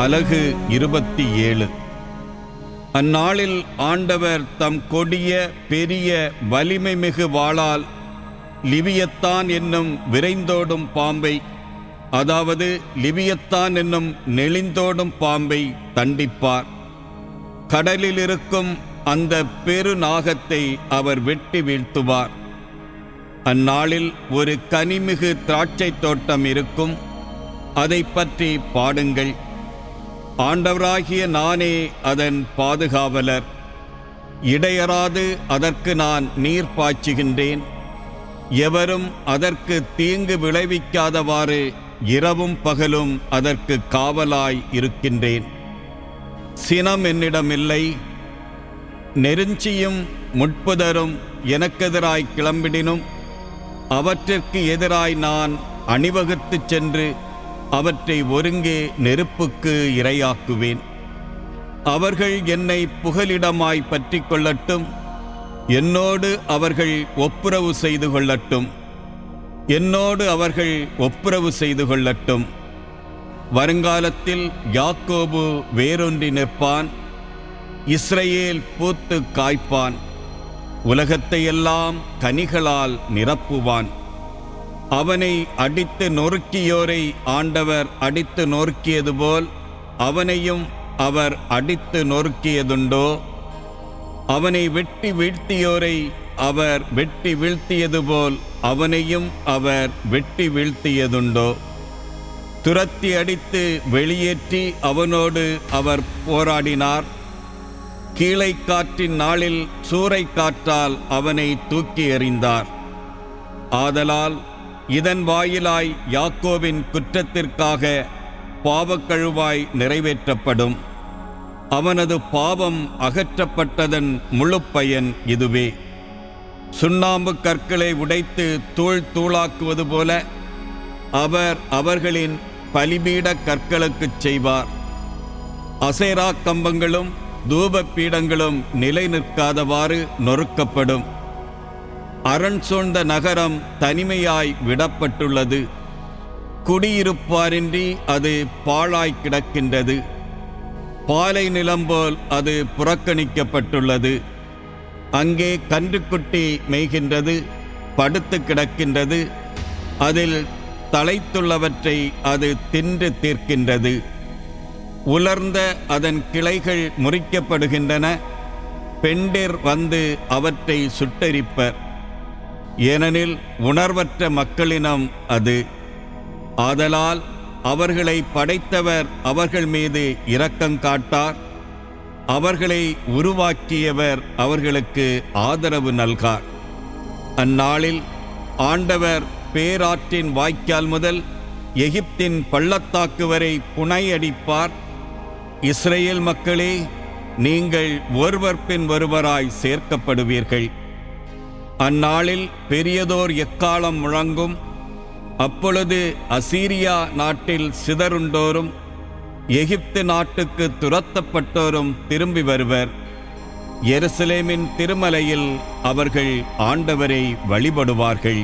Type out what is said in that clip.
அலகு 27. அந்நாளில் ஆண்டவர் தம் கொடிய பெரிய வலிமை மிகு வாளால் லிவியத்தான் என்னும் விரைந்தோடும் பாம்பை, அதாவது லிவியத்தான் என்னும் நெளிந்தோடும் பாம்பை தண்டிப்பார். கடலில் இருக்கும் அந்த பெரு நாகத்தை அவர் வெட்டி வீழ்த்துவார். அந்நாளில் ஒரு கனிமிகு திராட்சை தோட்டம் இருக்கும், அதை பற்றி பாடுங்கள். ஆண்டவராகிய நானே அதன் பாதுகாவலர். இடையறாது அதற்கு நான் நீர் பாய்ச்சுகின்றேன். எவரும் அதற்கு தீங்கு விளைவிக்காதவாறு இரவும் பகலும் அதற்கு காவலாய் இருக்கின்றேன். சினம் என்னிடமில்லை. நெருஞ்சியும் முட்புதரும் எனக்கெதிராய் கிளம்பிடினும் அவற்றிற்கு எதிராய் நான் அணிவகுத்துச் சென்று அவற்றை ஒருங்கே நெருப்புக்கு இரையாக்குவேன். அவர்கள் என்னை புகலிடமாய் பற்றி கொள்ளட்டும். என்னோடு அவர்கள் ஒப்புரவு செய்து கொள்ளட்டும். என்னோடு அவர்கள் ஒப்புரவு செய்து கொள்ளட்டும். வருங்காலத்தில் யாக்கோபு வேரொன்றி நிற்பான், இஸ்ரவேல் பூத்து காய்ப்பான். உலகத்தையெல்லாம் கனிகளால் நிரப்புவான். அவனை அடித்து நொறுக்கியோரை ஆண்டவர் அடித்து நொறுக்கியது போல் அவனையும் அவர் அடித்து நொறுக்கியதுண்டோ? அவனை வெட்டி வீழ்த்தியோரை அவர் வெட்டி வீழ்த்தியது போல் அவனையும் அவர் வெட்டி வீழ்த்தியதுண்டோ? துரத்தி அடித்து வெளியேற்றி அவனோடு அவர் போராடினார். கீழை காற்றின் நாளில் சூறை காற்றால் அவனை தூக்கி எறிந்தார். ஆதலால் இதன் வாயிலாய் யாக்கோபின் குற்றத்திற்காக பாவக்கழுவாய் நிறைவேற்றப்படும். அவனது பாவம் அகற்றப்பட்டதன் முழு பயன் இதுவே. சுண்ணாம்பு கற்களை உடைத்து தூள் தூளாக்குவது போல அவர் அவர்களின் பலிபீட கற்களுக்குச் செய்வார். அசேரா கம்பங்களும் தூப பீடங்களும் நிலை நிற்காதவாறு நொறுக்கப்படும். அரண் சூழ்ந்த நகரம் தனிமையாய் விடப்பட்டுள்ளது. குடியிருப்பாரின்றி அது பாழாய் கிடக்கின்றது. பாலை நிலம்போல் அது புறக்கணிக்கப்பட்டுள்ளது. அங்கே கன்றுக்குட்டி மேய்கின்றது, படுத்து கிடக்கின்றது. அதில் தழைத்துள்ளவற்றை அது தின்று தீர்க்கின்றது. உலர்ந்த அதன் கிளைகள் முறிக்கப்படுகின்றன. பெண்டிர் வந்து அவற்றை சுட்டெரிப்பர். ஏனெனில் உணர்வற்ற மக்களினம் அது. ஆதலால் அவர்களை படைத்தவர் அவர்கள் மீது இரக்கம் காட்டார். அவர்களை உருவாக்கியவர் அவர்களுக்கு ஆதரவு நல்கார். அந்நாளில் ஆண்டவர் பேராற்றின் வாய்க்கால் முதல் எகிப்தின் பள்ளத்தாக்கு வரை புனையடிப்பார். இஸ்ரவேல் மக்களே, நீங்கள் ஒருவர் பின் ஒருவராய் சேர்க்கப்படுவீர்கள். அந்நாளில் பெரியதோர் எக்காலம் முழங்கும். அப்பொழுது அசீரியா நாட்டில் சிதறுண்டோரும் எகிப்து நாட்டுக்கு துரத்தப்பட்டோரும் திரும்பி வருவர். எருசலேமின் திருமலையில் அவர்கள் ஆண்டவரை வழிபடுவார்கள்.